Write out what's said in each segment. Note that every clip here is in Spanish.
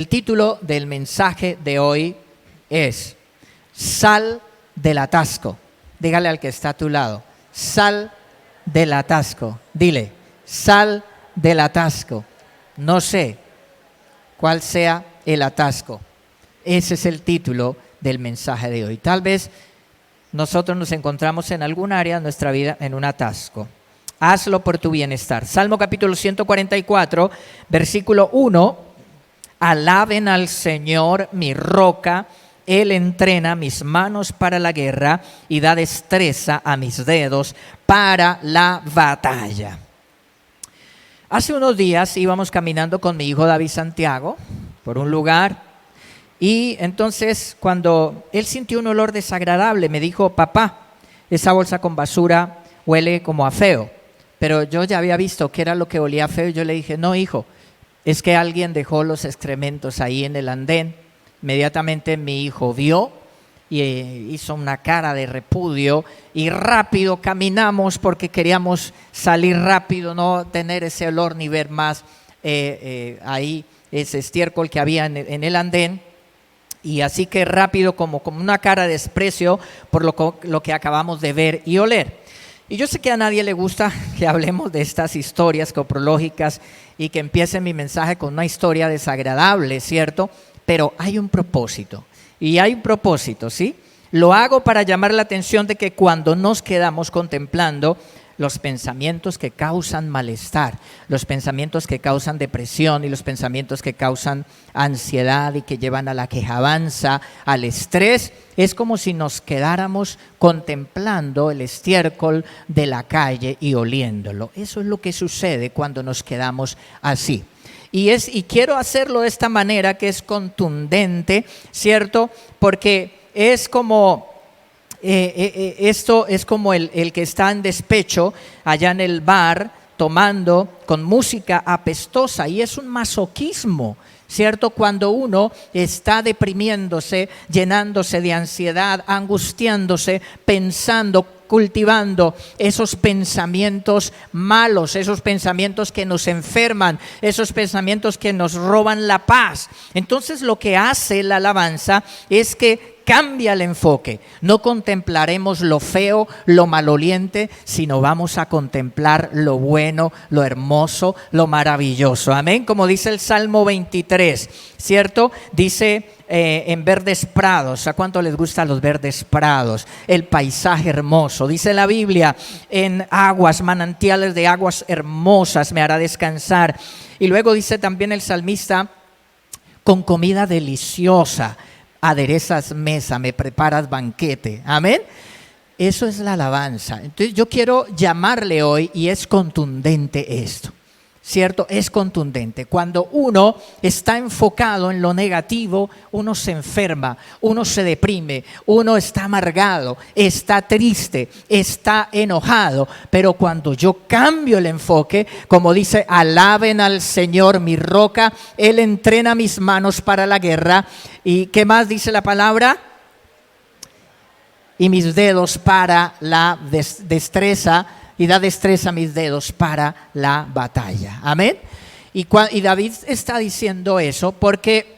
El título del mensaje de hoy es Sal del atasco. Dígale al que está a tu lado, sal del atasco. Dile, sal del atasco. No sé cuál sea el atasco. Ese es el título del mensaje de hoy. Tal vez nosotros nos encontramos en algún área de nuestra vida en un atasco. Hazlo por tu bienestar. Salmo capítulo 144, versículo 1. Alaben al Señor, mi roca. Él entrena mis manos para la guerra y da destreza a mis dedos para la batalla. Hace unos días íbamos caminando con mi hijo David Santiago por un lugar y entonces cuando él sintió un olor desagradable me dijo: papá, esa bolsa con basura huele como a feo. Pero yo ya había visto que era lo que olía feo y yo le dije: no, hijo, es que alguien dejó los excrementos ahí en el andén. Inmediatamente mi hijo vio y hizo una cara de repudio y rápido caminamos porque queríamos salir rápido, no tener ese olor ni ver más ahí ese estiércol que había en el andén. Y así que rápido, como una cara de desprecio por lo que acabamos de ver y oler. Y yo sé que a nadie le gusta que hablemos de estas historias coprológicas y que empiece mi mensaje con una historia desagradable, ¿cierto? Pero hay un propósito, y hay un propósito, ¿sí? Lo hago para llamar la atención de que cuando nos quedamos contemplando los pensamientos que causan malestar, los pensamientos que causan depresión y los pensamientos que causan ansiedad y que llevan a la quejabanza, al estrés, es como si nos quedáramos contemplando el estiércol de la calle y oliéndolo. Eso es lo que sucede cuando nos quedamos así. Y quiero hacerlo de esta manera que es contundente, ¿cierto? Porque es como esto es como el que está en despecho allá en el bar tomando con música apestosa, y es un masoquismo, ¿cierto? Cuando uno está deprimiéndose, llenándose de ansiedad, angustiándose, pensando, cultivando esos pensamientos malos, esos pensamientos que nos enferman, esos pensamientos que nos roban la paz. Entonces lo que hace la alabanza es que cambia el enfoque. No contemplaremos lo feo, lo maloliente, sino vamos a contemplar lo bueno, lo hermoso, lo maravilloso. Amén. Como dice el Salmo 23, ¿cierto? Dice en verdes prados. ¿A cuánto les gustan los verdes prados? El paisaje hermoso. Dice la Biblia: en aguas, manantiales de aguas hermosas me hará descansar. Y luego dice también el salmista: con comida deliciosa aderezas mesa, me preparas banquete. Amén. Eso es la alabanza. Entonces yo quiero llamarle hoy, y es contundente esto, ¿cierto? Es contundente. Cuando uno está enfocado en lo negativo, uno se enferma, uno se deprime, uno está amargado, está triste, está enojado. Pero cuando yo cambio el enfoque, como dice: alaben al Señor, mi roca, Él entrena mis manos para la guerra. ¿Y qué más dice la palabra? Y mis dedos para la destreza. Y da destreza a mis dedos para la batalla. Amén. Y David está diciendo eso porque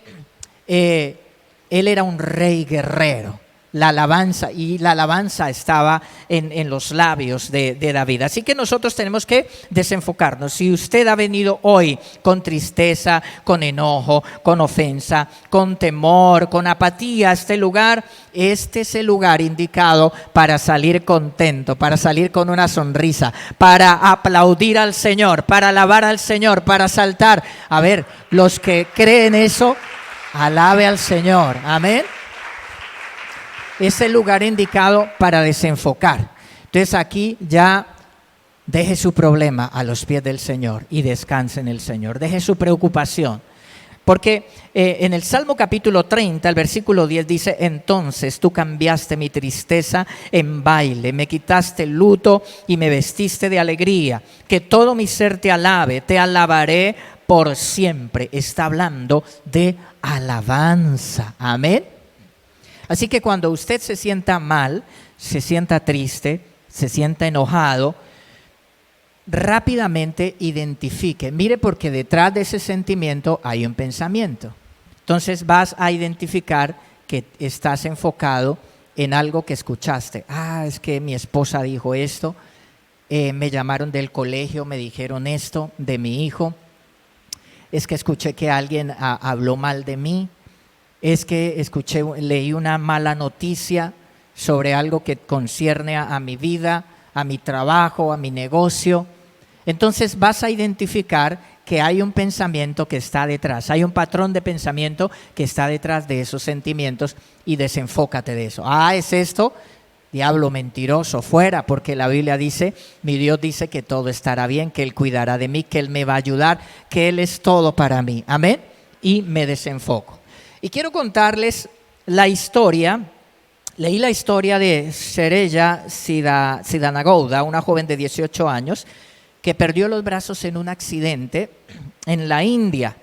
él era un rey guerrero. La alabanza estaba en los labios de David. Así que nosotros tenemos que desenfocarnos. Si usted ha venido hoy con tristeza, con enojo, con ofensa, con temor, con apatía a este lugar, este es el lugar indicado para salir contento, para salir con una sonrisa, para aplaudir al Señor, para alabar al Señor, para saltar. A ver, los que creen eso, alabe al Señor. Amén. Es el lugar indicado para desenfocar. Entonces aquí ya deje su problema a los pies del Señor y descanse en el Señor. Deje su preocupación. Porque en el Salmo capítulo 30, el versículo 10 dice: entonces tú cambiaste mi tristeza en baile, me quitaste el luto y me vestiste de alegría. Que todo mi ser te alabe, te alabaré por siempre. Está hablando de alabanza. Amén. Así que cuando usted se sienta mal, se sienta triste, se sienta enojado, rápidamente identifique. Mire, porque detrás de ese sentimiento hay un pensamiento. Entonces vas a identificar que estás enfocado en algo que escuchaste. Es que mi esposa dijo esto, me llamaron del colegio, me dijeron esto de mi hijo, es que escuché que alguien habló mal de mí, es que leí una mala noticia sobre algo que concierne a mi vida, a mi trabajo, a mi negocio. Entonces vas a identificar que hay un pensamiento que está detrás, hay un patrón de pensamiento que está detrás de esos sentimientos y desenfócate de eso. ¿Es esto? Diablo mentiroso, fuera, porque la Biblia dice, mi Dios dice que todo estará bien, que Él cuidará de mí, que Él me va a ayudar, que Él es todo para mí. Amén. Y me desenfoco. Y quiero contarles la historia. Leí la historia de Serella Sidanagouda, una joven de 18 años, que perdió los brazos en un accidente en la India.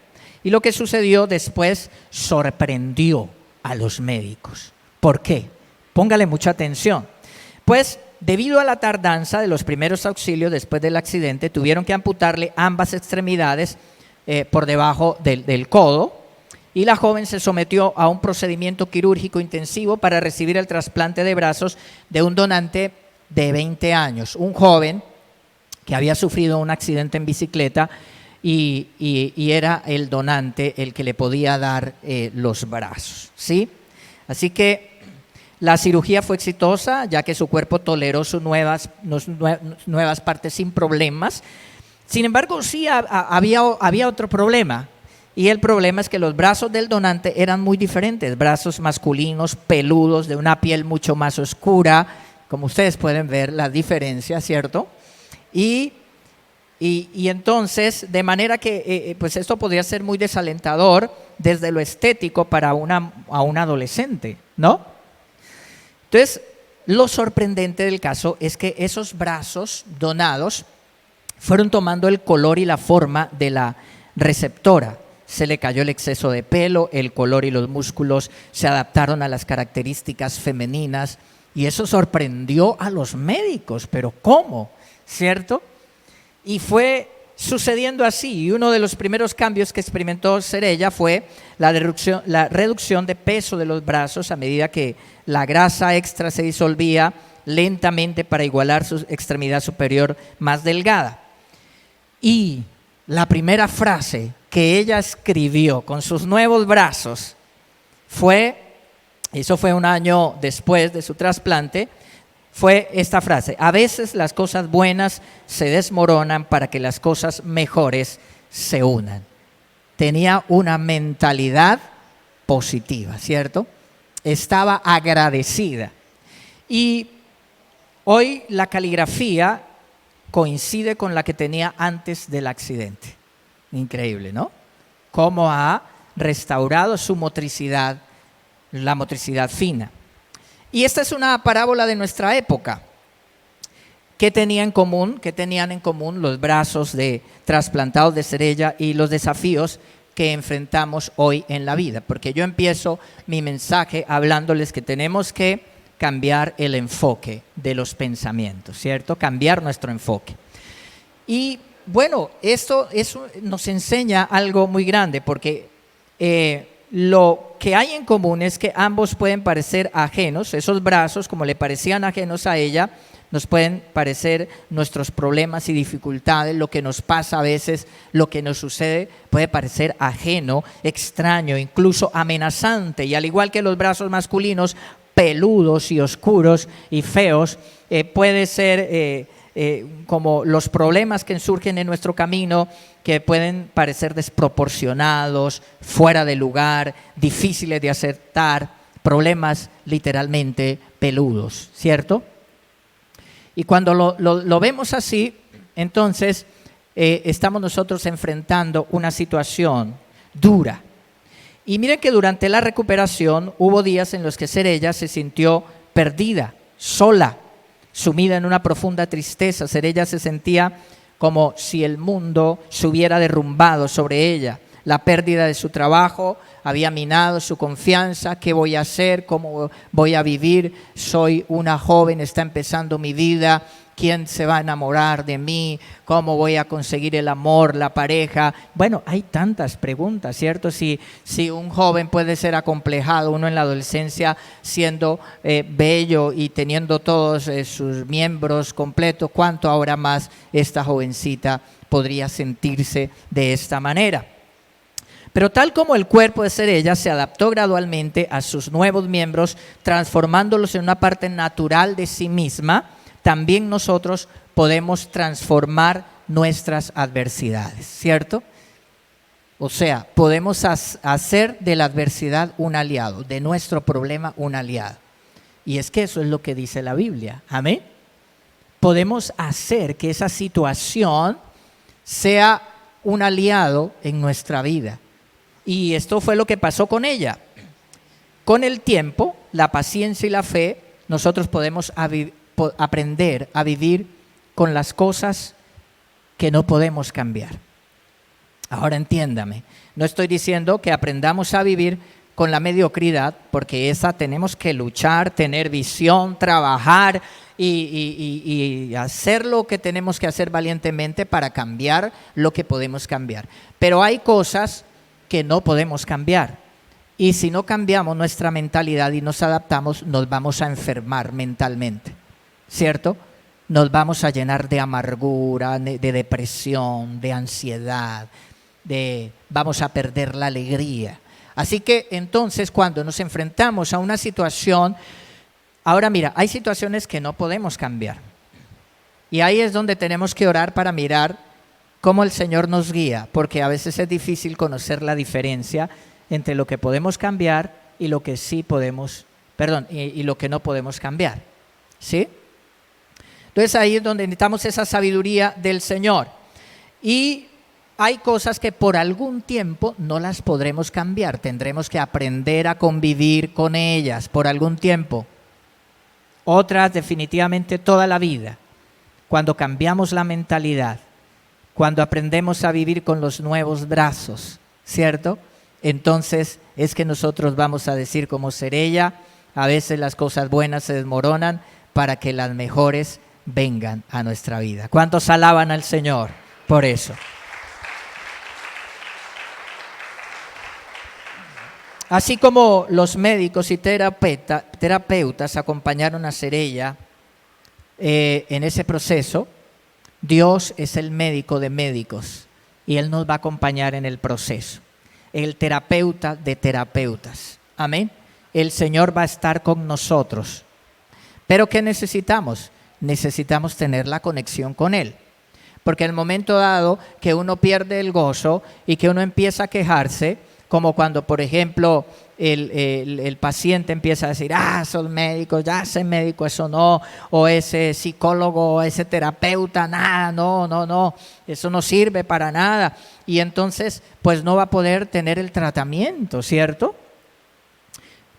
Y lo que sucedió después sorprendió a los médicos. ¿Por qué? Póngale mucha atención. Pues debido a la tardanza de los primeros auxilios después del accidente, tuvieron que amputarle ambas extremidades por debajo del codo. Y la joven se sometió a un procedimiento quirúrgico intensivo para recibir el trasplante de brazos de un donante de 20 años, un joven que había sufrido un accidente en bicicleta y era el donante el que le podía dar los brazos, ¿sí? Así que la cirugía fue exitosa, ya que su cuerpo toleró sus nuevas partes sin problemas. Sin embargo, sí había otro problema. Y el problema es que los brazos del donante eran muy diferentes, brazos masculinos, peludos, de una piel mucho más oscura, como ustedes pueden ver la diferencia, ¿cierto? Y entonces, de manera que pues esto podría ser muy desalentador desde lo estético para a un adolescente, ¿no? Entonces, lo sorprendente del caso es que esos brazos donados fueron tomando el color y la forma de la receptora. Se le cayó el exceso de pelo, el color y los músculos se adaptaron a las características femeninas y eso sorprendió a los médicos. ¿Pero cómo? ¿Cierto? Y fue sucediendo así. Y uno de los primeros cambios que experimentó Serella fue la reducción de peso de los brazos a medida que la grasa extra se disolvía lentamente para igualar su extremidad superior más delgada. Y la primera frase que ella escribió con sus nuevos brazos eso fue un año después de su trasplante, fue esta frase: a veces las cosas buenas se desmoronan para que las cosas mejores se unan. Tenía una mentalidad positiva, ¿cierto? Estaba agradecida. Y hoy la caligrafía coincide con la que tenía antes del accidente. Increíble, ¿no? Cómo ha restaurado su motricidad, la motricidad fina. Y esta es una parábola de nuestra época. ¿Qué tenían en común los brazos de trasplantados de Serella y los desafíos que enfrentamos hoy en la vida? Porque yo empiezo mi mensaje hablándoles que tenemos que cambiar el enfoque de los pensamientos, ¿cierto? Cambiar nuestro enfoque. Y bueno, eso nos enseña algo muy grande, porque lo que hay en común es que ambos pueden parecer ajenos. Esos brazos, como le parecían ajenos a ella, nos pueden parecer nuestros problemas y dificultades, lo que nos pasa a veces, lo que nos sucede puede parecer ajeno, extraño, incluso amenazante. Y al igual que los brazos masculinos, peludos y oscuros y feos, puede ser como los problemas que surgen en nuestro camino, que pueden parecer desproporcionados, fuera de lugar, difíciles de aceptar, problemas literalmente peludos, ¿cierto? Y cuando lo vemos así, entonces estamos nosotros enfrentando una situación dura. Y miren que durante la recuperación hubo días en los que Serella se sintió perdida, sola, sumida en una profunda tristeza. Serella se sentía como si el mundo se hubiera derrumbado sobre ella. La pérdida de su trabajo había minado su confianza. ¿Qué voy a hacer? ¿Cómo voy a vivir? Soy una joven, está empezando mi vida. ¿quién se va a enamorar de mí? ¿Cómo voy a conseguir el amor, la pareja? Bueno, hay tantas preguntas, ¿cierto? Si un joven puede ser acomplejado, uno en la adolescencia siendo bello y teniendo todos sus miembros completos, ¿cuánto ahora más esta jovencita podría sentirse de esta manera? Pero tal como el cuerpo de ser ella se adaptó gradualmente a sus nuevos miembros, transformándolos en una parte natural de sí misma, también nosotros podemos transformar nuestras adversidades, ¿cierto? O sea, podemos hacer de la adversidad un aliado, de nuestro problema un aliado. Y es que eso es lo que dice la Biblia, ¿amén? Podemos hacer que esa situación sea un aliado en nuestra vida. Y esto fue lo que pasó con ella. Con el tiempo, la paciencia y la fe, nosotros podemos aprender a vivir con las cosas que no podemos cambiar. Ahora entiéndame, no estoy diciendo que aprendamos a vivir con la mediocridad, porque esa tenemos que luchar, tener visión, trabajar y hacer lo que tenemos que hacer valientemente para cambiar lo que podemos cambiar. Pero hay cosas que no podemos cambiar. Y si no cambiamos nuestra mentalidad y nos adaptamos, nos vamos a enfermar mentalmente, ¿cierto? Nos vamos a llenar de amargura, de depresión, de ansiedad, vamos a perder la alegría. Así que entonces cuando nos enfrentamos a una situación, ahora mira, hay situaciones que no podemos cambiar. Y ahí es donde tenemos que orar para mirar cómo el Señor nos guía, porque a veces es difícil conocer la diferencia entre lo que podemos cambiar y lo que sí podemos, y lo que no podemos cambiar, ¿sí? Entonces ahí es donde necesitamos esa sabiduría del Señor. Y hay cosas que por algún tiempo no las podremos cambiar, tendremos que aprender a convivir con ellas por algún tiempo. Otras definitivamente toda la vida, cuando cambiamos la mentalidad, cuando aprendemos a vivir con los nuevos brazos, ¿cierto? Entonces es que nosotros vamos a decir como Serella, a veces las cosas buenas se desmoronan para que las mejores vengan a nuestra vida. ¿Cuántos alaban al Señor por eso? Así como los médicos y terapeutas acompañaron a Serella en ese proceso, Dios es el médico de médicos y Él nos va a acompañar en el proceso. El terapeuta de terapeutas. Amén. El Señor va a estar con nosotros. Pero ¿qué necesitamos? Necesitamos tener la conexión con Él. Porque en el momento dado que uno pierde el gozo y que uno empieza a quejarse, como cuando, por ejemplo, el paciente empieza a decir, esos médicos, ya ese médico, eso no, o ese psicólogo, ese terapeuta, nada, no, eso no sirve para nada. Y entonces, pues no va a poder tener el tratamiento, ¿cierto?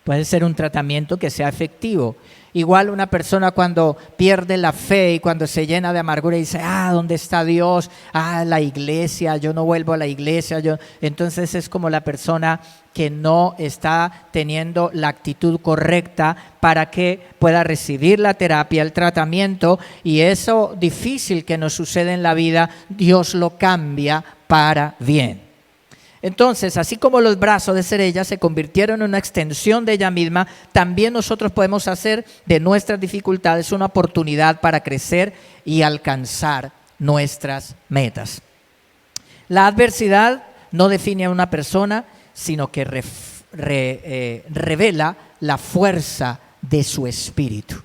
Puede ser un tratamiento que sea efectivo. Igual una persona cuando pierde la fe y cuando se llena de amargura y dice, ¿dónde está Dios? La iglesia, yo no vuelvo a la iglesia. Entonces es como la persona que no está teniendo la actitud correcta para que pueda recibir la terapia, el tratamiento, y eso difícil que nos sucede en la vida, Dios lo cambia para bien. Entonces, así como los brazos de Serella se convirtieron en una extensión de ella misma, también nosotros podemos hacer de nuestras dificultades una oportunidad para crecer y alcanzar nuestras metas. La adversidad no define a una persona, sino que revela la fuerza de su espíritu.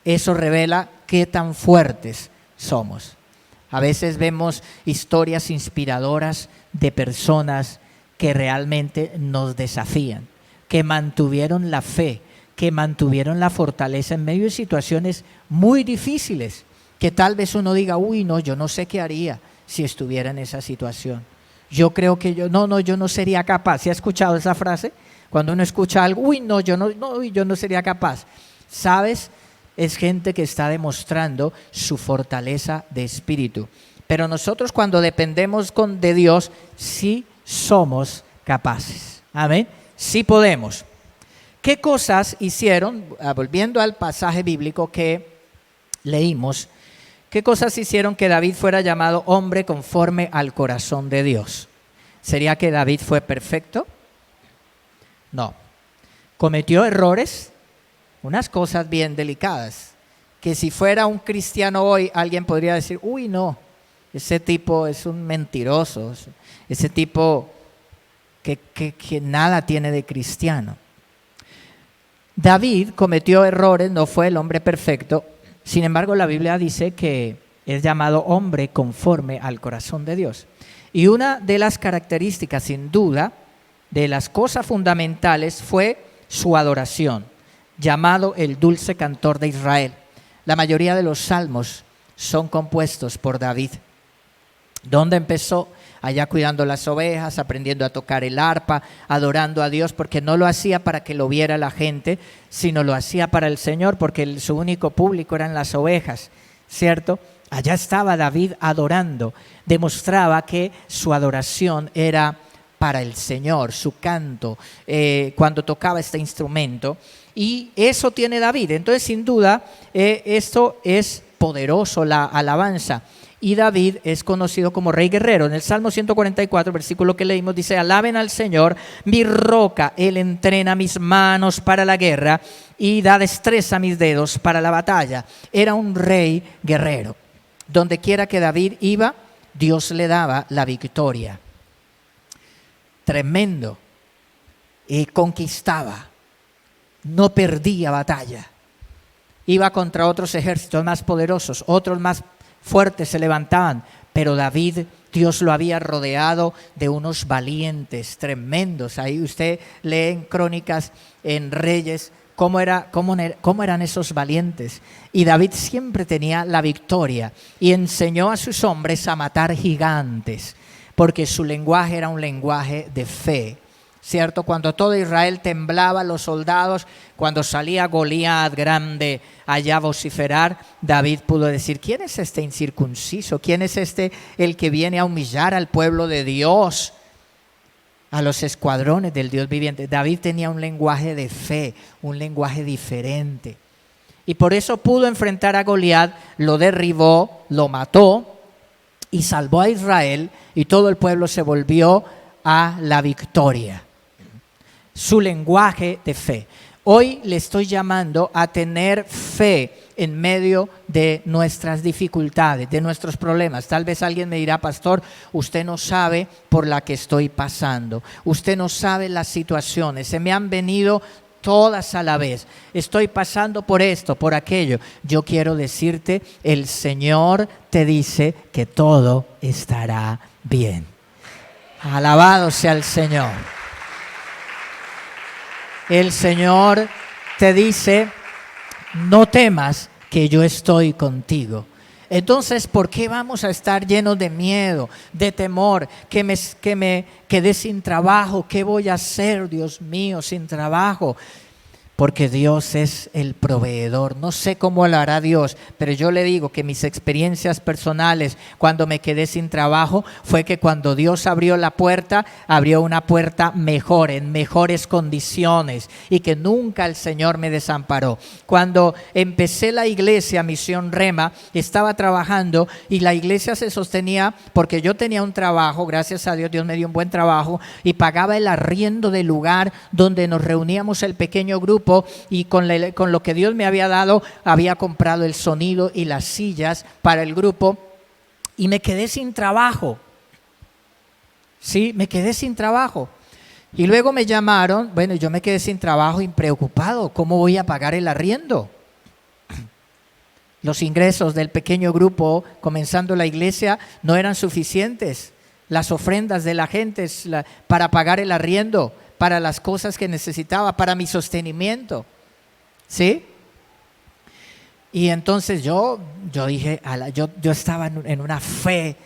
Eso revela qué tan fuertes somos. A veces vemos historias inspiradoras de personas que realmente nos desafían, que mantuvieron la fe, que mantuvieron la fortaleza en medio de situaciones muy difíciles, que tal vez uno diga, yo no sé qué haría si estuviera en esa situación. Yo creo que yo no sería capaz. ¿Sí ha escuchado esa frase? Cuando uno escucha algo, yo no sería capaz. ¿Sabes? Es gente que está demostrando su fortaleza de espíritu. Pero nosotros cuando dependemos de Dios, sí somos capaces. Amén. Sí podemos. ¿Qué cosas hicieron, volviendo al pasaje bíblico, que leímos, ¿qué cosas hicieron que David fuera llamado hombre conforme al corazón de Dios? ¿Sería que David fue perfecto? No. Cometió errores, unas cosas bien delicadas, que si fuera un cristiano hoy, alguien podría decir, uy, no, ese tipo es un mentiroso, ese tipo que nada tiene de cristiano. David cometió errores, no fue el hombre perfecto, sin embargo la Biblia dice que es llamado hombre conforme al corazón de Dios. Y una de las características, sin duda, de las cosas fundamentales fue su adoración, llamado el dulce cantor de Israel. La mayoría de los salmos son compuestos por David. ¿Dónde empezó? Allá cuidando las ovejas, aprendiendo a tocar el arpa, adorando a Dios, porque no lo hacía para que lo viera la gente, sino lo hacía para el Señor, porque su único público eran las ovejas, ¿cierto? Allá estaba David adorando, demostraba que su adoración era para el Señor, su canto, cuando tocaba este instrumento, y eso tiene David. Entonces, sin duda, esto es poderoso, la alabanza. Y David es conocido como rey guerrero. En el Salmo 144, versículo que leímos, dice: alaben al Señor, mi roca, Él entrena mis manos para la guerra y da destreza a mis dedos para la batalla. Era un rey guerrero. Donde quiera que David iba, Dios le daba la victoria. Tremendo. Y conquistaba. No perdía batalla. Iba contra otros ejércitos más poderosos, otros más fuertes se levantaban, pero David, Dios lo había rodeado de unos valientes tremendos. Ahí usted lee en Crónicas, en Reyes, cómo eran esos valientes. Y David siempre tenía la victoria y enseñó a sus hombres a matar gigantes, porque su lenguaje era un lenguaje de fe. ¿Cierto? Cuando todo Israel temblaba, los soldados, cuando salía Goliat grande allá a vociferar, David pudo decir: ¿quién es este incircunciso? ¿Quién es este el que viene a humillar al pueblo de Dios? A los escuadrones del Dios viviente. David tenía un lenguaje de fe, un lenguaje diferente. Y por eso pudo enfrentar a Goliat, lo derribó, lo mató y salvó a Israel, y todo el pueblo se volvió a la victoria. Su lenguaje de fe. Hoy le estoy llamando a tener fe en medio de nuestras dificultades, de nuestros problemas. Tal vez alguien me dirá: pastor, usted no sabe por la que estoy pasando. Usted no sabe las situaciones. Se me han venido todas a la vez. Estoy pasando por esto, por aquello. Yo quiero decirte, el Señor te dice que todo estará bien. Alabado sea el Señor. El Señor te dice: no temas, que yo estoy contigo. Entonces, ¿por qué vamos a estar llenos de miedo, de temor, que me quedé sin trabajo? ¿Qué voy a hacer, Dios mío, sin trabajo? Porque Dios es el proveedor. No sé cómo lo hará Dios, pero yo le digo que mis experiencias personales cuando me quedé sin trabajo fue que cuando Dios abrió la puerta, abrió una puerta mejor, en mejores condiciones, y que nunca el Señor me desamparó. Cuando empecé la iglesia Misión Rema, estaba trabajando y la iglesia se sostenía porque yo tenía un trabajo, gracias a Dios, Dios me dio un buen trabajo, y pagaba el arriendo del lugar donde nos reuníamos el pequeño grupo. Y con lo que Dios me había dado, había comprado el sonido y las sillas para el grupo, y me quedé sin trabajo. Sí, me quedé sin trabajo. Y luego me llamaron, bueno, yo me quedé sin trabajo y preocupado, ¿cómo voy a pagar el arriendo? Los ingresos del pequeño grupo, comenzando la iglesia, no eran suficientes. Las ofrendas de la gente para pagar el arriendo, para las cosas que necesitaba, para mi sostenimiento, ¿sí? Y entonces yo dije, yo estaba en una fe,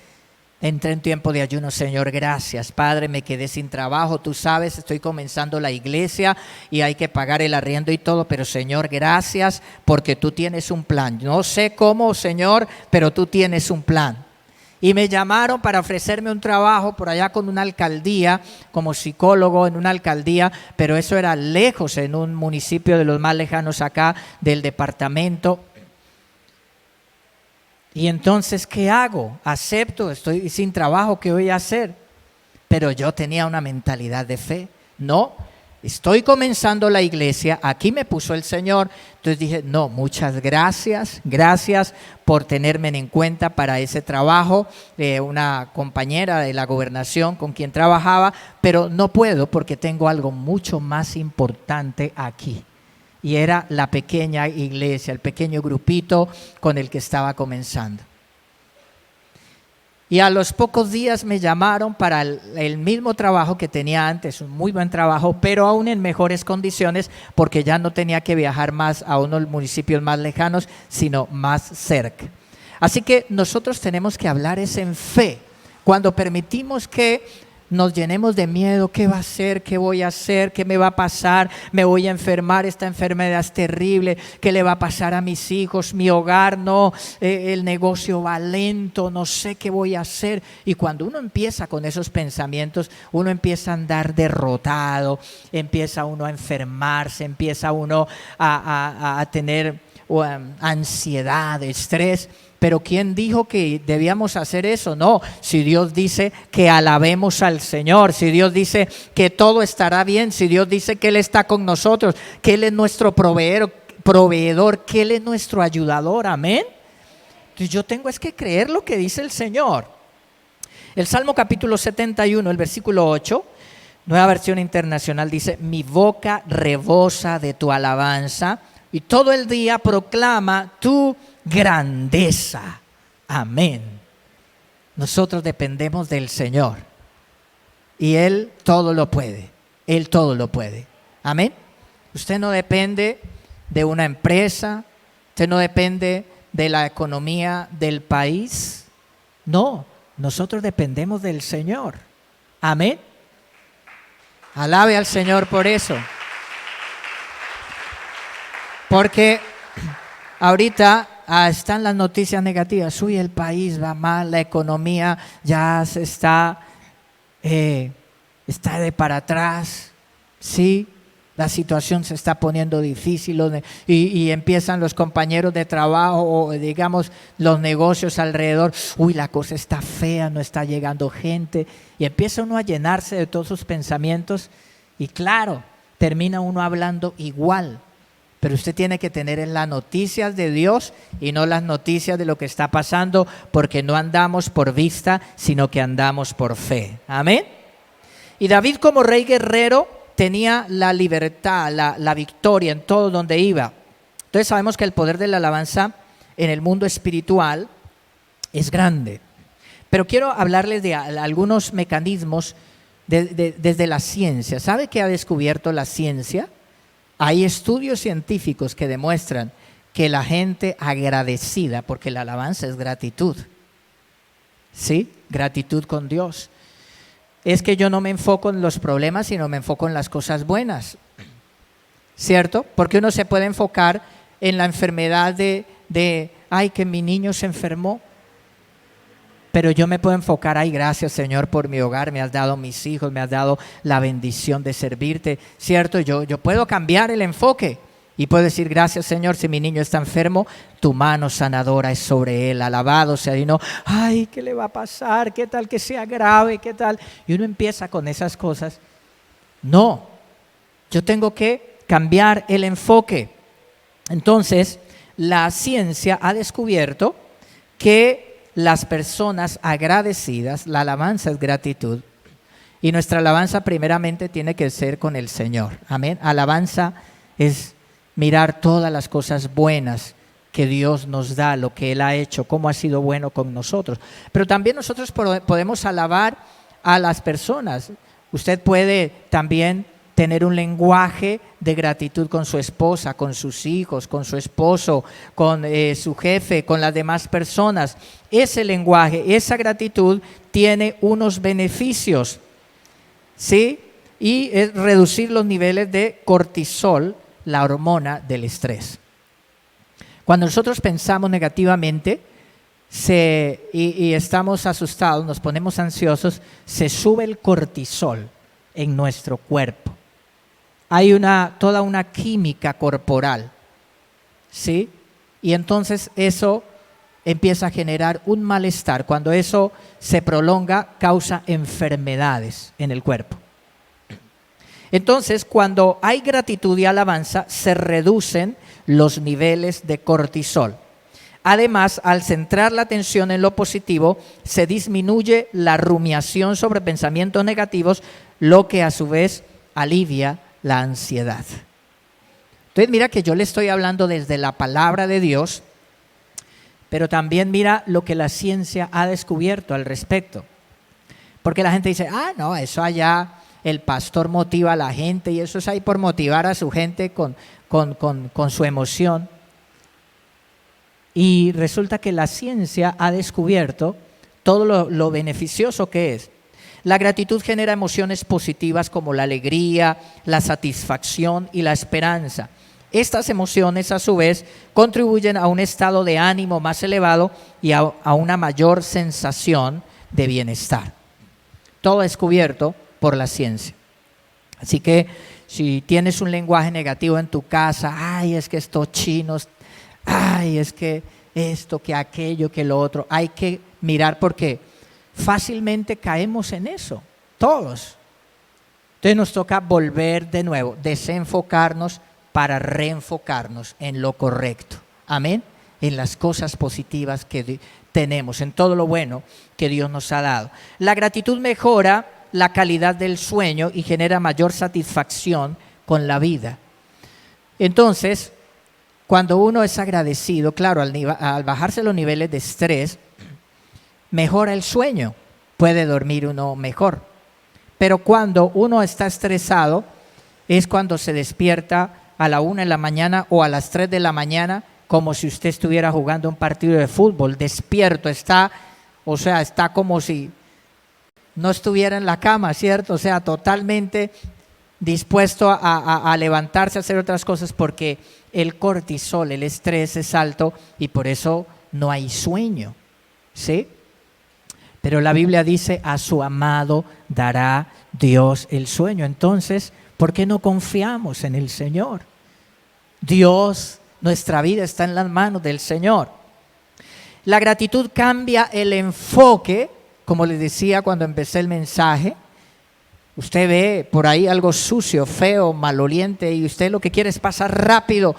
entré en tiempo de ayuno. Señor, gracias, Padre, me quedé sin trabajo, tú sabes, estoy comenzando la iglesia y hay que pagar el arriendo y todo, pero Señor, gracias porque tú tienes un plan. No sé cómo, Señor, pero tú tienes un plan. Y me llamaron para ofrecerme un trabajo por allá con una alcaldía, como psicólogo en una alcaldía, pero eso era lejos, en un municipio de los más lejanos acá del departamento. Y entonces, ¿qué hago? Acepto, estoy sin trabajo, ¿qué voy a hacer? Pero yo tenía una mentalidad de fe. No, estoy comenzando la iglesia, aquí me puso el Señor. Entonces dije, no, muchas gracias, gracias por tenerme en cuenta para ese trabajo. Una compañera de la gobernación con quien trabajaba, pero no puedo porque tengo algo mucho más importante aquí. Y era la pequeña iglesia, el pequeño grupito con el que estaba comenzando. Y a los pocos días me llamaron para el mismo trabajo que tenía antes, un muy buen trabajo, pero aún en mejores condiciones, porque ya no tenía que viajar más a unos municipios más lejanos, sino más cerca. Así que nosotros tenemos que hablar es en fe. Cuando permitimos que nos llenemos de miedo, ¿qué va a hacer? ¿Qué voy a hacer? ¿Qué me va a pasar? ¿Me voy a enfermar? Esta enfermedad es terrible. ¿Qué le va a pasar a mis hijos? Mi hogar no, el negocio va lento, no sé qué voy a hacer. Y cuando uno empieza con esos pensamientos, uno empieza a andar derrotado, empieza uno a enfermarse, empieza uno a tener ansiedad, estrés. Pero ¿quién dijo que debíamos hacer eso? No, si Dios dice que alabemos al Señor, si Dios dice que todo estará bien, si Dios dice que Él está con nosotros, que Él es nuestro proveedor, que Él es nuestro ayudador, amén. Entonces yo tengo es que creer lo que dice el Señor. El Salmo capítulo 71, el versículo 8, Nueva Versión Internacional dice, mi boca rebosa de tu alabanza y todo el día proclama tu grandeza. Amén. Nosotros dependemos del Señor y Él todo lo puede. Él todo lo puede. Amén. Usted no depende de una empresa, usted no depende de la economía del país. No, nosotros dependemos del Señor. Amén. Alabe al Señor por eso. Porque ahorita están las noticias negativas. Uy, el país va mal, la economía ya se está de para atrás. Sí, la situación se está poniendo difícil y empiezan los compañeros de trabajo o digamos los negocios alrededor. Uy, la cosa está fea, no está llegando gente. Y empieza uno a llenarse de todos sus pensamientos y claro, termina uno hablando igual. Pero usted tiene que tener en las noticias de Dios y no las noticias de lo que está pasando, porque no andamos por vista, sino que andamos por fe. Amén. Y David como rey guerrero tenía la libertad, la victoria en todo donde iba. Entonces sabemos que el poder de la alabanza en el mundo espiritual es grande. Pero quiero hablarles de algunos mecanismos desde la ciencia. ¿Sabe qué ha descubierto la ciencia? Hay estudios científicos que demuestran que la gente agradecida, porque la alabanza es gratitud, ¿sí? Gratitud con Dios. Es que yo no me enfoco en los problemas, sino me enfoco en las cosas buenas, ¿cierto? Porque uno se puede enfocar en la enfermedad ay, que mi niño se enfermó. Pero yo me puedo enfocar, ay, gracias Señor por mi hogar, me has dado mis hijos, me has dado la bendición de servirte, ¿cierto? Yo puedo cambiar el enfoque y puedo decir, gracias Señor, si mi niño está enfermo, tu mano sanadora es sobre él, alabado sea. Y no, ay, ¿qué le va a pasar? ¿Qué tal que sea grave? ¿Qué tal? Y uno empieza con esas cosas. No, yo tengo que cambiar el enfoque. Entonces, la ciencia ha descubierto que las personas agradecidas, la alabanza es gratitud y nuestra alabanza primeramente tiene que ser con el Señor. Amén. Alabanza es mirar todas las cosas buenas que Dios nos da, lo que Él ha hecho, cómo ha sido bueno con nosotros. Pero también nosotros podemos alabar a las personas. Usted puede también tener un lenguaje de gratitud con su esposa, con sus hijos, con su esposo, con su jefe, con las demás personas. Ese lenguaje, esa gratitud tiene unos beneficios, ¿sí? Y es reducir los niveles de cortisol, la hormona del estrés. Cuando nosotros pensamos negativamente y estamos asustados, nos ponemos ansiosos, se sube el cortisol en nuestro cuerpo. Hay toda una química corporal, ¿sí? Y entonces eso empieza a generar un malestar. Cuando eso se prolonga, causa enfermedades en el cuerpo. Entonces, cuando hay gratitud y alabanza, se reducen los niveles de cortisol. Además, al centrar la atención en lo positivo, se disminuye la rumiación sobre pensamientos negativos, lo que a su vez alivia la ansiedad. Entonces, mira que yo le estoy hablando desde la palabra de Dios, pero también mira lo que la ciencia ha descubierto al respecto. Porque la gente dice, no, eso allá el pastor motiva a la gente y eso es ahí por motivar a su gente con su emoción. Y resulta que la ciencia ha descubierto todo lo beneficioso que es. La gratitud genera emociones positivas como la alegría, la satisfacción y la esperanza. Estas emociones, a su vez, contribuyen a un estado de ánimo más elevado y a una mayor sensación de bienestar. Todo descubierto por la ciencia. Así que si tienes un lenguaje negativo en tu casa, es que estos chinos, es que esto, que aquello, que lo otro, hay que mirar porque fácilmente caemos en eso, todos. Entonces nos toca volver de nuevo, desenfocarnos para reenfocarnos en lo correcto. Amén. En las cosas positivas que tenemos, en todo lo bueno que Dios nos ha dado. La gratitud mejora la calidad del sueño y genera mayor satisfacción con la vida. Entonces, cuando uno es agradecido, claro, al bajarse los niveles de estrés, mejora el sueño, puede dormir uno mejor. Pero cuando uno está estresado, es cuando se despierta a la 1 de la mañana o a las 3 de la mañana, como si usted estuviera jugando un partido de fútbol, despierto, está como si no estuviera en la cama, ¿cierto? O sea, totalmente dispuesto a levantarse a hacer otras cosas porque el cortisol, el estrés es alto y por eso no hay sueño, ¿sí? Pero la Biblia dice, a su amado dará Dios el sueño. Entonces, ¿por qué no confiamos en el Señor? Dios, nuestra vida está en las manos del Señor. La gratitud cambia el enfoque, como les decía cuando empecé el mensaje. Usted ve por ahí algo sucio, feo, maloliente y usted lo que quiere es pasar rápido.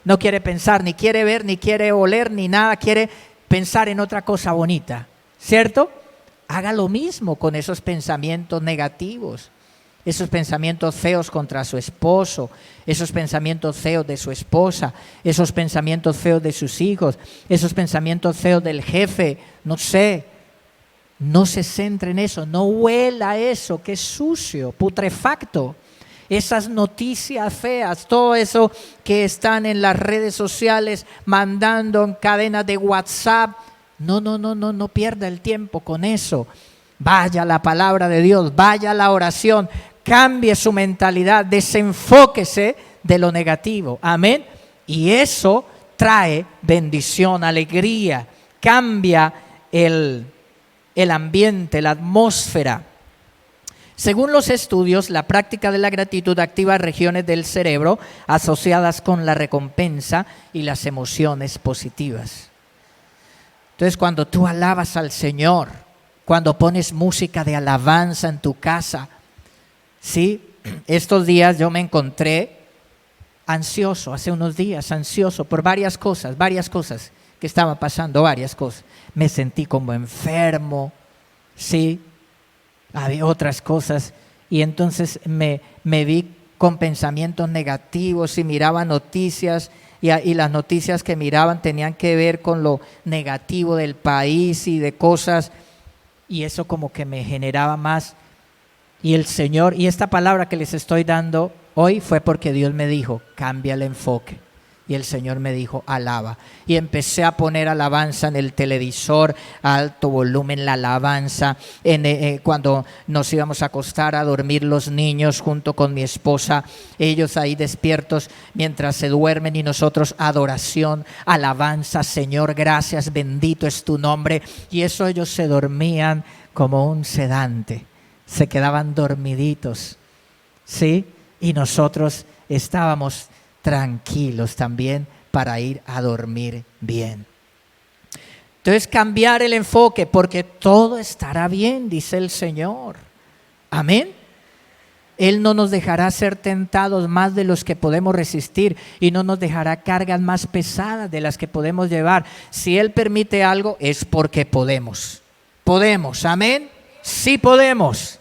No quiere pensar, ni quiere ver, ni quiere oler, ni nada, quiere pensar en otra cosa bonita, ¿cierto? Haga lo mismo con esos pensamientos negativos, esos pensamientos feos contra su esposo, esos pensamientos feos de su esposa, esos pensamientos feos de sus hijos, esos pensamientos feos del jefe, no sé. No se centre en eso, no huela eso, que es sucio, putrefacto. Esas noticias feas, todo eso que están en las redes sociales, mandando en cadenas de WhatsApp. No pierda el tiempo con eso. Vaya a la palabra de Dios, vaya a la oración, cambie su mentalidad, desenfóquese de lo negativo. Amén. Y eso trae bendición, alegría, cambia el ambiente, la atmósfera. Según los estudios, la práctica de la gratitud activa regiones del cerebro asociadas con la recompensa y las emociones positivas. Entonces, cuando tú alabas al Señor, cuando pones música de alabanza en tu casa, ¿sí? Estos días yo me encontré ansioso, hace unos días ansioso por varias cosas que estaban pasando, varias cosas. Me sentí como enfermo, ¿sí? Había otras cosas y entonces me vi con pensamientos negativos y miraba noticias y las noticias que miraban tenían que ver con lo negativo del país y de cosas y eso como que me generaba más. Y el Señor, y esta palabra que les estoy dando hoy fue porque Dios me dijo, cambia el enfoque. Y el Señor me dijo, alaba. Y empecé a poner alabanza en el televisor, a alto volumen la alabanza. Cuando nos íbamos a acostar a dormir los niños junto con mi esposa, ellos ahí despiertos mientras se duermen y nosotros adoración, alabanza, Señor, gracias, bendito es tu nombre. Y eso ellos se dormían como un sedante, se quedaban dormiditos, ¿sí? Y nosotros estábamos tranquilos también para ir a dormir bien. Entonces cambiar el enfoque, porque todo estará bien, dice el Señor. Amén. Él no nos dejará ser tentados más de los que podemos resistir y no nos dejará cargas más pesadas de las que podemos llevar. Si Él permite algo es porque podemos. Podemos, amén. Sí podemos.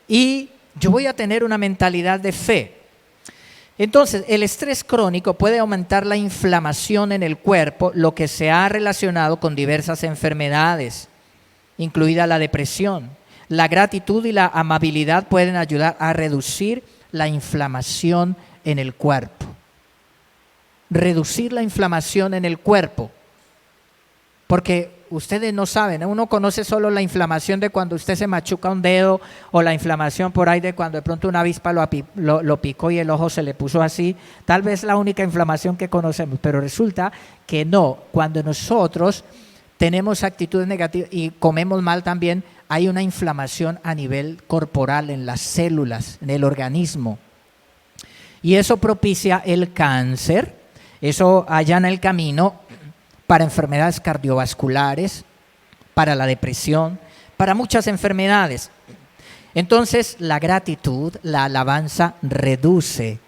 Y yo voy a tener una mentalidad de fe. Entonces, el estrés crónico puede aumentar la inflamación en el cuerpo, lo que se ha relacionado con diversas enfermedades, incluida la depresión. La gratitud y la amabilidad pueden ayudar a reducir la inflamación en el cuerpo. Reducir la inflamación en el cuerpo. Porque ustedes no saben, uno conoce solo la inflamación de cuando usted se machuca un dedo o la inflamación por ahí de cuando de pronto una avispa lo picó y el ojo se le puso así. Tal vez es la única inflamación que conocemos, pero resulta que no. Cuando nosotros tenemos actitudes negativas y comemos mal también, hay una inflamación a nivel corporal, en las células, en el organismo. Y eso propicia el cáncer, eso allana el camino para enfermedades cardiovasculares, para la depresión, para muchas enfermedades. Entonces, la gratitud, la alabanza reduce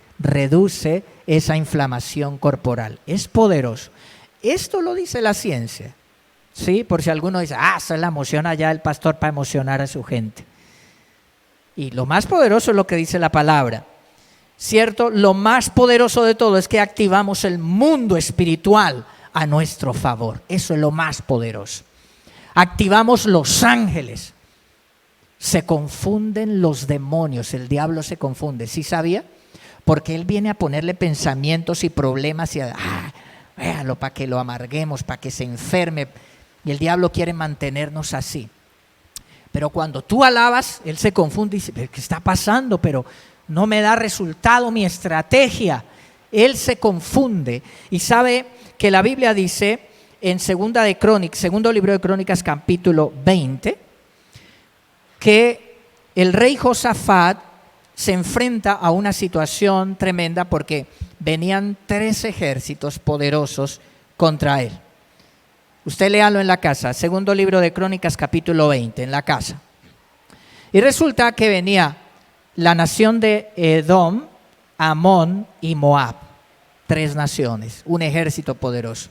esa inflamación corporal. Es poderoso. Esto lo dice la ciencia. ¿Sí? Por si alguno dice, esa es la emoción allá del pastor para emocionar a su gente. Y lo más poderoso es lo que dice la palabra. ¿Cierto? Lo más poderoso de todo es que activamos el mundo espiritual a nuestro favor. Eso es lo más poderoso. Activamos los ángeles. Se confunden los demonios, el diablo se confunde. ¿Sí sabía? Porque él viene a ponerle pensamientos y problemas y véalo, para que lo amarguemos, para que se enferme. Y el diablo quiere mantenernos así. Pero cuando tú alabas, él se confunde y dice, ¿qué está pasando? Pero no me da resultado mi estrategia. Él se confunde y sabe que la Biblia dice en segundo libro de Crónicas, capítulo 20, que el rey Josafat se enfrenta a una situación tremenda porque venían 3 ejércitos poderosos contra él. Usted léalo en la casa, segundo libro de Crónicas, capítulo 20, en la casa. Y resulta que venía la nación de Edom, Amón y Moab. 3 naciones, un ejército poderoso.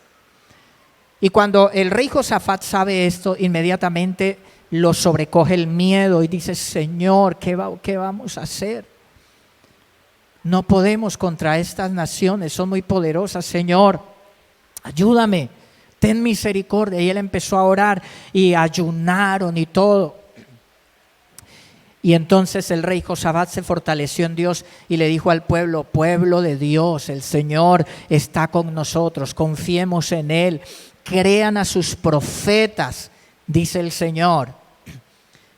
Y cuando el rey Josafat sabe esto, inmediatamente lo sobrecoge el miedo y dice, Señor, ¿qué vamos a hacer? No podemos contra estas naciones, son muy poderosas. Señor, ayúdame, ten misericordia. Y él empezó a orar y ayunaron y todo. Y entonces el rey Josafat se fortaleció en Dios y le dijo al pueblo, pueblo de Dios, el Señor está con nosotros, confiemos en Él, crean a sus profetas, dice el Señor.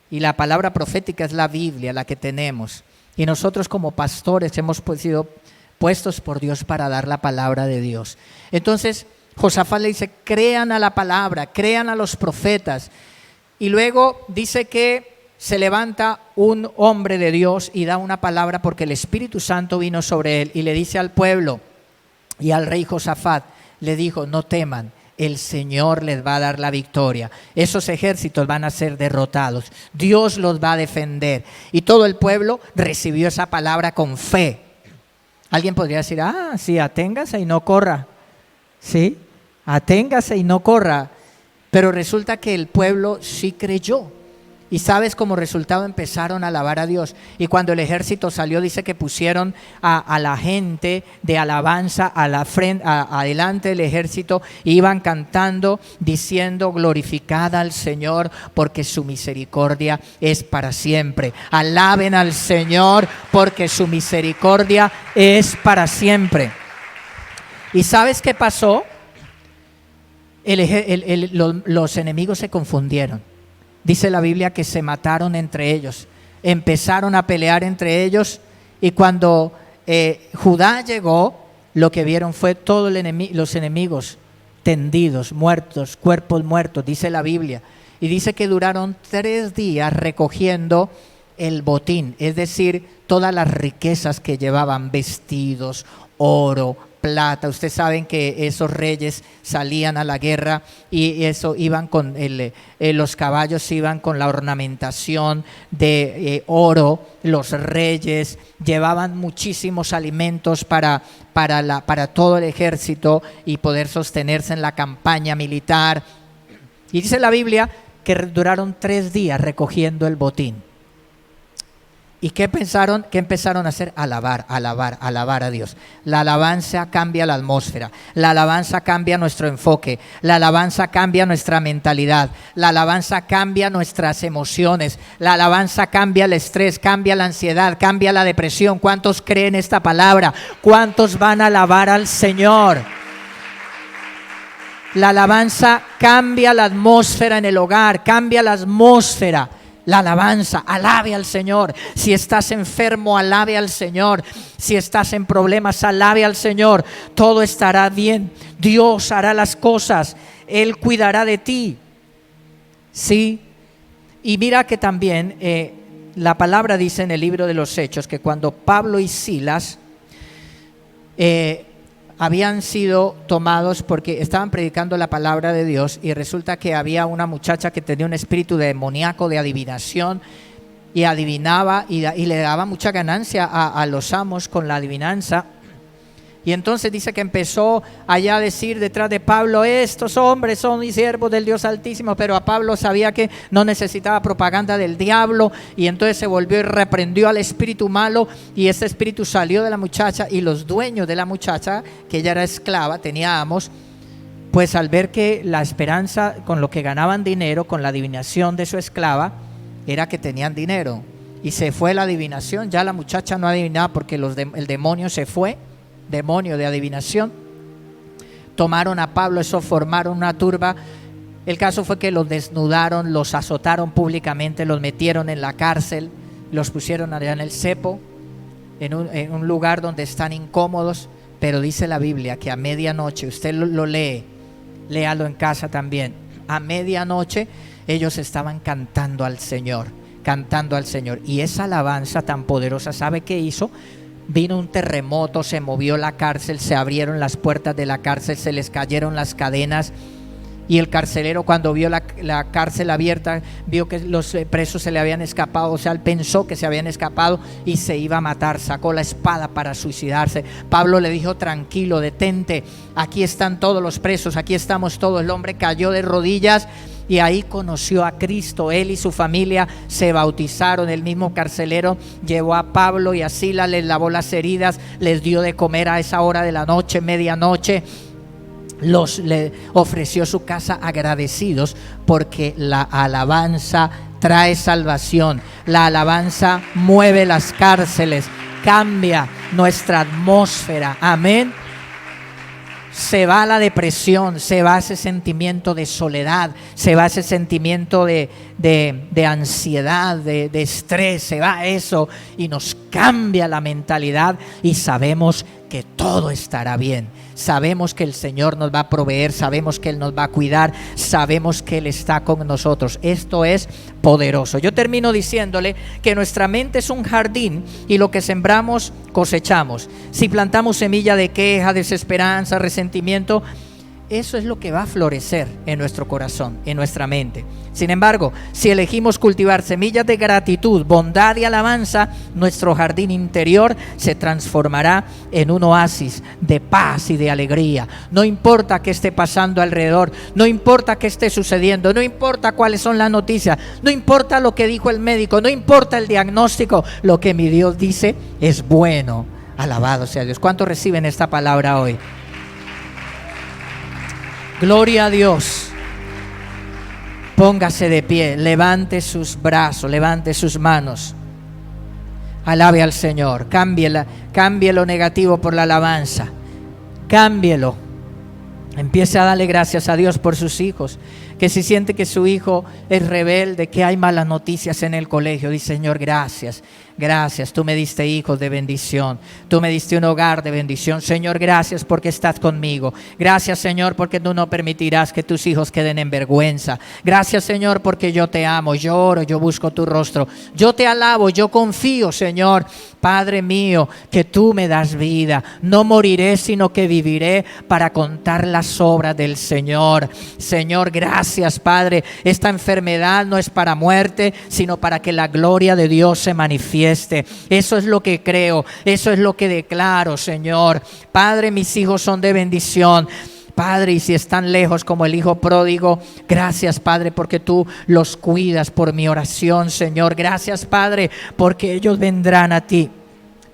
Y la palabra profética es la Biblia, la que tenemos. Y nosotros como pastores hemos sido puestos por Dios para dar la palabra de Dios. Entonces Josafat le dice, crean a la palabra, crean a los profetas. Y luego dice que se levanta un hombre de Dios y da una palabra porque el Espíritu Santo vino sobre él y le dice al pueblo y al rey Josafat, le dijo, no teman, el Señor les va a dar la victoria. Esos ejércitos van a ser derrotados. Dios los va a defender. Y todo el pueblo recibió esa palabra con fe. Alguien podría decir, sí, aténgase y no corra. Sí, aténgase y no corra. Pero resulta que el pueblo sí creyó. Y sabes, como resultado empezaron a alabar a Dios. Y cuando el ejército salió, dice que pusieron a la gente de alabanza adelante del ejército. Iban cantando, diciendo, glorificad al Señor, porque su misericordia es para siempre. Alaben al Señor, porque su misericordia es para siempre. ¿Y sabes qué pasó? Los enemigos se confundieron. Dice la Biblia que se mataron entre ellos, empezaron a pelear entre ellos y cuando Judá llegó, lo que vieron fue todos los enemigos tendidos, muertos, cuerpos muertos, dice la Biblia. Y dice que duraron 3 días recogiendo el botín, es decir, todas las riquezas que llevaban, vestidos, oro, plata. Ustedes saben que esos reyes salían a la guerra y eso iban con los caballos iban con la ornamentación de oro. Los reyes llevaban muchísimos alimentos para todo el ejército y poder sostenerse en la campaña militar. Y dice la Biblia que duraron 3 días recogiendo el botín. ¿Y qué pensaron? ¿Qué empezaron a hacer? Alabar a Dios. La alabanza cambia la atmósfera. La alabanza cambia nuestro enfoque. La alabanza cambia nuestra mentalidad. La alabanza cambia nuestras emociones. La alabanza cambia el estrés, cambia la ansiedad, cambia la depresión. ¿Cuántos creen esta palabra? ¿Cuántos van a alabar al Señor? La alabanza cambia la atmósfera en el hogar, cambia la atmósfera. La alabanza, alabe al Señor. Si estás enfermo, alabe al Señor. Si estás en problemas, alabe al Señor. Todo estará bien. Dios hará las cosas. Él cuidará de ti. Sí. Y mira que también la palabra dice en el libro de los Hechos que cuando Pablo y Silas habían sido tomados porque estaban predicando la palabra de Dios, y resulta que había una muchacha que tenía un espíritu demoníaco de adivinación y adivinaba y le daba mucha ganancia a los amos con la adivinanza. Y entonces dice que empezó allá a decir detrás de Pablo: estos hombres son siervos del Dios Altísimo. Pero a Pablo sabía que no necesitaba propaganda del diablo, y entonces se volvió y reprendió al espíritu malo, y ese espíritu salió de la muchacha. Y los dueños de la muchacha, que ella era esclava, tenía amos, pues al ver que la esperanza con lo que ganaban dinero, con la adivinación de su esclava, era que tenían dinero, y se fue la adivinación. Ya la muchacha no adivinaba porque el demonio se fue, demonio de adivinación. Tomaron a Pablo, eso, formaron una turba. El caso fue que los desnudaron, los azotaron públicamente, los metieron en la cárcel, los pusieron allá en el cepo, en un lugar donde están incómodos. Pero dice la Biblia que a medianoche, usted lo lee, léalo en casa también, a medianoche ellos estaban cantando al Señor, y esa alabanza tan poderosa, ¿sabe qué hizo? Vino un terremoto, se movió la cárcel, se abrieron las puertas de la cárcel, se les cayeron las cadenas. Y el carcelero, cuando vio la cárcel abierta, vio que los presos se le habían escapado. O sea, él pensó que se habían escapado y se iba a matar. Sacó la espada para suicidarse. Pablo le dijo: tranquilo, detente, aquí están todos los presos, aquí estamos todos. El hombre cayó de rodillas y ahí conoció a Cristo. Él y su familia se bautizaron. El mismo carcelero llevó a Pablo y a Silas, les lavó las heridas, les dio de comer a esa hora de la noche, medianoche. Le ofreció su casa agradecidos, porque la alabanza trae salvación. La alabanza mueve las cárceles, cambia nuestra atmósfera. Amén. Se va la depresión, se va ese sentimiento de soledad, se va ese sentimiento de ansiedad, de estrés, se va eso y nos cambia la mentalidad, y sabemos que todo estará bien. Sabemos que el Señor nos va a proveer, sabemos que Él nos va a cuidar, sabemos que Él está con nosotros. Esto es poderoso. Yo termino diciéndole que nuestra mente es un jardín, y lo que sembramos cosechamos. Si plantamos semilla de queja, desesperanza, resentimiento, eso es lo que va a florecer en nuestro corazón, en nuestra mente. Sin embargo, si elegimos cultivar semillas de gratitud, bondad y alabanza, nuestro jardín interior se transformará en un oasis de paz y de alegría. No importa qué esté pasando alrededor, no importa qué esté sucediendo, no importa cuáles son las noticias, no importa lo que dijo el médico, no importa el diagnóstico, lo que mi Dios dice es bueno. Alabado sea Dios. ¿Cuántos reciben esta palabra hoy? Gloria a Dios. Póngase de pie, levante sus brazos, levante sus manos. Alabe al Señor. Cambie lo negativo por la alabanza. Cámbielo. Empiece a darle gracias a Dios por sus hijos. que si siente que su hijo es rebelde, que hay malas noticias en el colegio, dice: Señor, gracias. Gracias, tú me diste hijos de bendición, tú me diste un hogar de bendición. Señor, gracias porque estás conmigo. Gracias, Señor, porque tú no permitirás que tus hijos queden en vergüenza. Gracias, Señor, porque yo te amo, yo oro, yo busco tu rostro. Yo te alabo, yo confío, Señor, Padre mío, que tú me das vida. No moriré, sino que viviré para contar las obras del Señor. Señor, gracias, Padre. Esta enfermedad no es para muerte, sino para que la gloria de Dios se manifieste. Eso es lo que creo, eso es lo que declaro, Señor. Padre, mis hijos son de bendición. Padre, y si están lejos como el hijo pródigo, gracias, Padre, porque tú los cuidas por mi oración, Señor. Gracias, Padre, porque ellos vendrán a ti,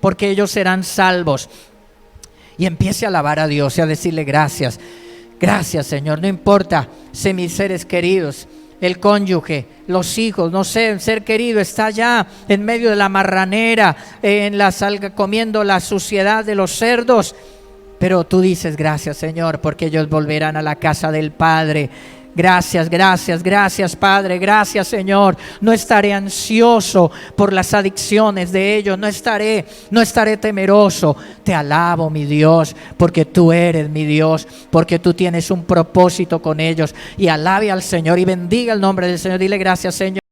porque ellos serán salvos. Y empiece a alabar a Dios y a decirle gracias. Gracias, Señor. No importa si mis seres queridos, el cónyuge, los hijos, no sé, el ser querido está allá en medio de la marranera, comiendo la suciedad de los cerdos, pero tú dices gracias, Señor, porque ellos volverán a la casa del Padre. Gracias, gracias, gracias, Padre, gracias, Señor. No estaré ansioso por las adicciones de ellos, no estaré temeroso. Te alabo, mi Dios, porque tú eres mi Dios, porque tú tienes un propósito con ellos. Y alabe al Señor y bendiga el nombre del Señor. Dile gracias, Señor.